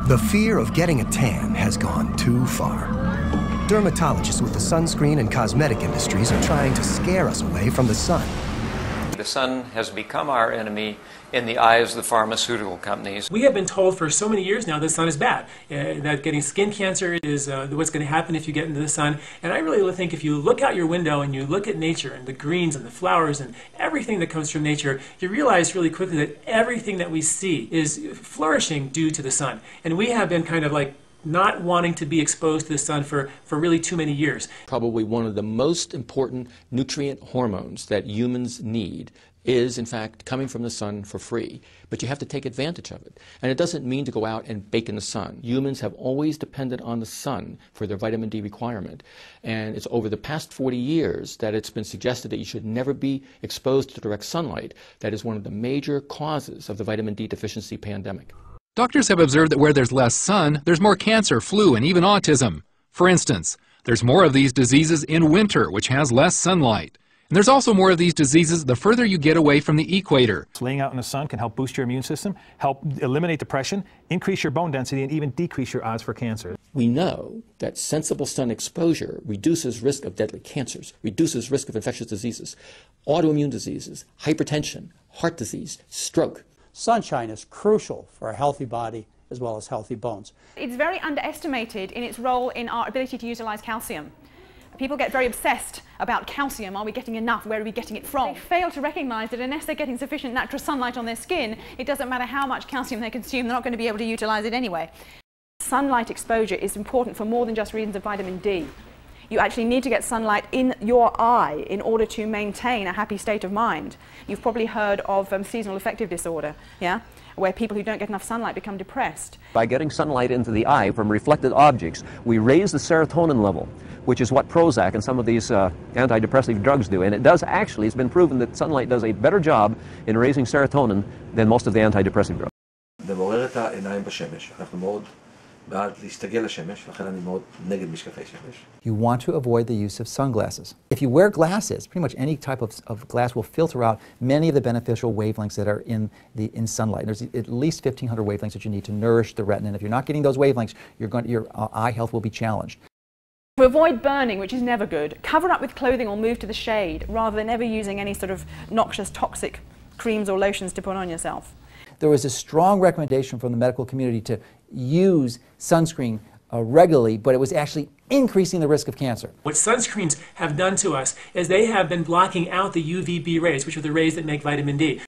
The fear of getting a tan has gone too far. Dermatologists with the sunscreen and cosmetic industries are trying to scare us away from the sun. The sun has become our enemy in the eyes of the pharmaceutical companies. We have been told for so many years now the sun is bad, that getting skin cancer is what's going to happen if you get into the sun. And I really think if you look out your window and you look at nature and the greens and the flowers and everything that comes from nature, you realize really quickly that everything that we see is flourishing due to the sun. And we have been kind of like not wanting to be exposed to the sun for really too many years. Probably one of the most important nutrient hormones that humans need is, in fact, coming from the sun for free. But you have to take advantage of it. And it doesn't mean to go out and bake in the sun. Humans have always depended on the sun for their vitamin D requirement. And it's over the past 40 years that it's been suggested that you should never be exposed to direct sunlight. That is one of the major causes of the vitamin D deficiency pandemic. Doctors have observed that where there's less sun, there's more cancer, flu, and even autism. For instance, there's more of these diseases in winter, which has less sunlight. And there's also more of these diseases the further you get away from the equator. Laying out in the sun can help boost your immune system, help eliminate depression, increase your bone density, and even decrease your odds for cancer. We know that sensible sun exposure reduces risk of deadly cancers, reduces risk of infectious diseases, autoimmune diseases, hypertension, heart disease, stroke. Sunshine is crucial for a healthy body as well as healthy bones. It's very underestimated in its role in our ability to utilize calcium. People get very obsessed about calcium. Are we getting enough? Where are we getting it from? They fail to recognize that unless they're getting sufficient natural sunlight on their skin, it doesn't matter how much calcium they consume, they're not going to be able to utilize it anyway. Sunlight exposure is important for more than just reasons of vitamin D. You actually need to get sunlight in your eye in order to maintain a happy state of mind. You've probably heard of seasonal affective disorder, yeah? Where people who don't get enough sunlight become depressed. By getting sunlight into the eye from reflected objects, we raise the serotonin level, which is what Prozac and some of these antidepressive drugs do. And it does actually, it's been proven that sunlight does a better job in raising serotonin than most of the antidepressive drugs. זה מעורר את העיניים בשמש. אנחנו מאוד בעד להסתגל לשמש, לכן אני מאוד נגד משקפי שמש. You want to avoid the use of sunglasses. If you wear glasses, pretty much any type of glass will filter out many of the beneficial wavelengths that are in sunlight. There's at least 1,500 wavelengths that you need to nourish the retina, and if you're not getting those wavelengths, your eye health will be challenged. To avoid burning, which is never good, cover up with clothing or move to the shade rather than ever using any sort of noxious, toxic creams or lotions to put on yourself. There was a strong recommendation from the medical community to use sunscreen regularly, but it was actually increasing the risk of cancer. What sunscreens have done to us is they have been blocking out the UVB rays, which are the rays that make vitamin D.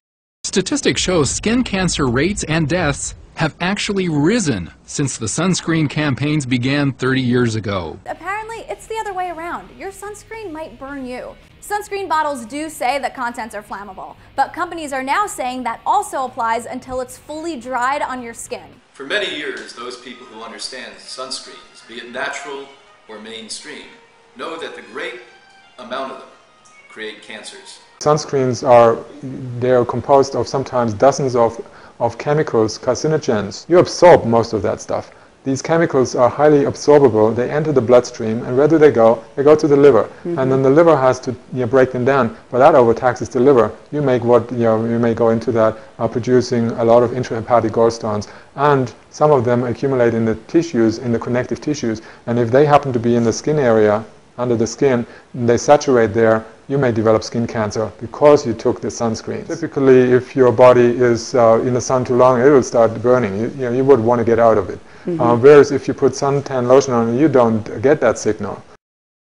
Statistics show skin cancer rates and deaths have actually risen since the sunscreen campaigns began 30 years ago. Apparently, it's the other way around. Your sunscreen might burn you. Sunscreen bottles do say that contents are flammable, but companies are now saying that also applies until it's fully dried on your skin. For many years, those people who understand sunscreens, be it natural or mainstream, know that the great amount of them create cancers. Sunscreens they're composed of sometimes dozens of chemicals, carcinogens. You absorb most of that stuff. These chemicals are highly absorbable. They enter the bloodstream, and where do they go? They go to the liver, and then the liver has to break them down. But that overtaxes the liver. You may go into that producing a lot of intrahepatic gallstones, and some of them accumulate in the tissues, in the connective tissues. And if they happen to be in the skin area, under the skin, and they saturate there, you may develop skin cancer because you took the sunscreen. Typically, if your body is in the sun too long, it will start burning. You would want to get out of it. Whereas if you put suntan lotion on, you don't get that signal.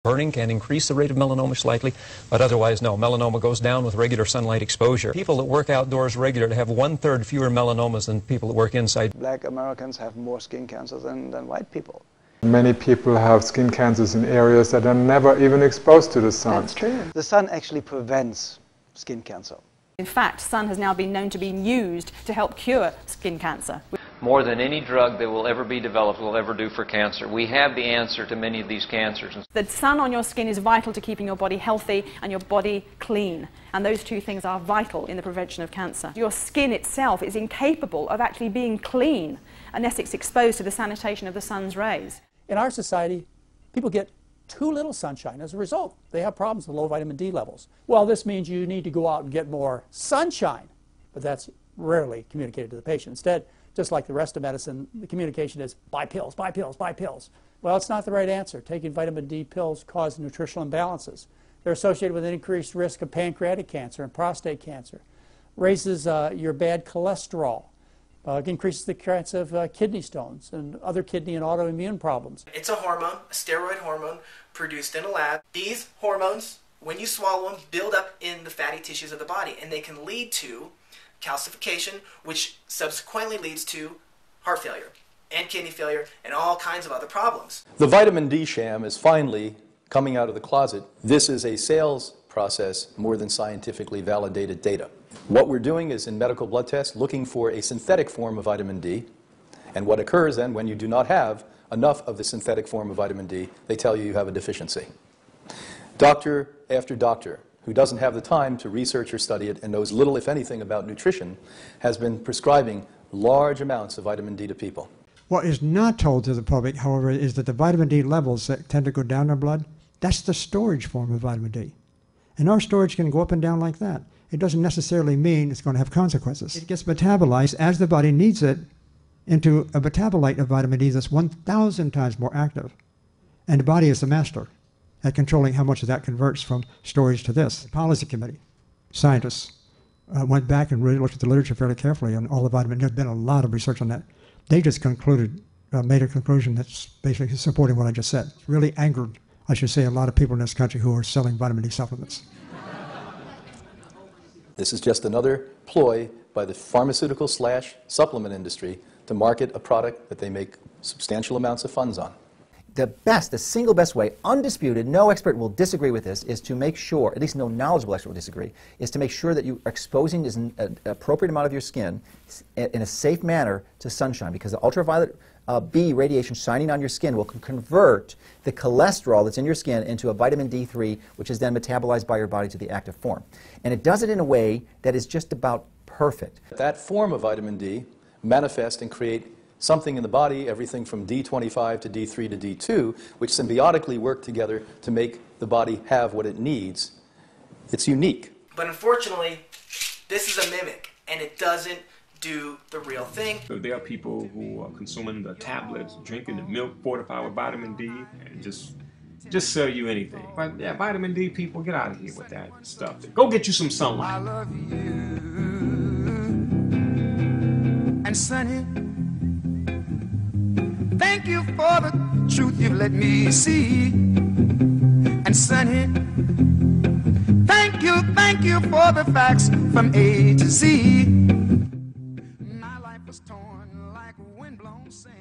Burning can increase the rate of melanoma slightly, but otherwise no. Melanoma goes down with regular sunlight exposure. People that work outdoors regularly have 1/3 fewer melanomas than people that work inside. Black Americans have more skin cancer than white people. Many people have skin cancers in areas that are never even exposed to the sun. That's true. The sun actually prevents skin cancer. In fact, sun has now been known to be used to help cure skin cancer. More than any drug that will ever be developed will ever do for cancer. We have the answer to many of these cancers. The sun on your skin is vital to keeping your body healthy and your body clean. And those two things are vital in the prevention of cancer. Your skin itself is incapable of actually being clean unless it's exposed to the sanitation of the sun's rays. In our society, people get too little sunshine. As a result, they have problems with low vitamin D levels. Well, this means you need to go out and get more sunshine, but that's rarely communicated to the patient. Instead, Just like the rest of medicine, the communication is buy pills, buy pills, buy pills. Well, it's not the right answer. Taking vitamin D pills cause nutritional imbalances. They're associated with an increased risk of pancreatic cancer and prostate cancer. Raises your bad cholesterol. Increases the chance of kidney stones and other kidney and autoimmune problems. It's a hormone, a steroid hormone, produced in a lab. These hormones, when you swallow them, build up in the fatty tissues of the body, and they can lead to calcification, which subsequently leads to heart failure and kidney failure and all kinds of other problems. The vitamin D sham is finally coming out of the closet. This is a sales process more than scientifically validated data. What we're doing is in medical blood tests looking for a synthetic form of vitamin D, and what occurs then when you do not have enough of the synthetic form of vitamin D, they tell you you have a deficiency. Doctor after doctor who doesn't have the time to research or study it and knows little, if anything, about nutrition, has been prescribing large amounts of vitamin D to people. What is not told to the public, however, is that the vitamin D levels that tend to go down in our blood, that's the storage form of vitamin D. And our storage can go up and down like that. It doesn't necessarily mean it's going to have consequences. It gets metabolized as the body needs it into a metabolite of vitamin D that's 1,000 times more active. And the body is the master at controlling how much of that converts from storage to this. The policy committee, scientists, went back and really looked at the literature fairly carefully on all the vitamin. There's been a lot of research on that. They just concluded, made a conclusion that's basically supporting what I just said. It's really angered, I should say, a lot of people in this country who are selling vitamin D supplements. This is just another ploy by the pharmaceutical/supplement industry to market a product that they make substantial amounts of funds on. The single best way, undisputed, no expert will disagree with this, is to make sure, at least no knowledgeable expert will disagree, is to make sure that you are exposing an appropriate amount of your skin in a safe manner to sunshine, because the ultraviolet B radiation shining on your skin will convert the cholesterol that's in your skin into a vitamin D3, which is then metabolized by your body to the active form. And it does it in a way that is just about perfect. That form of vitamin D manifests and create something in the body, everything from D25 to D3 to D2, which symbiotically work together to make the body have what it needs. It's unique. But unfortunately, this is a mimic, and it doesn't do the real thing. There are people who are consuming the tablets, drinking the milk fortified with vitamin D, and just sell you anything. But yeah, vitamin D people, get out of here with that stuff. Go get you some sunlight. I love you. And Sonny, thank you for the truth you've let me see. And Sonny, thank you for the facts from A to Z. My life was torn like windblown sand.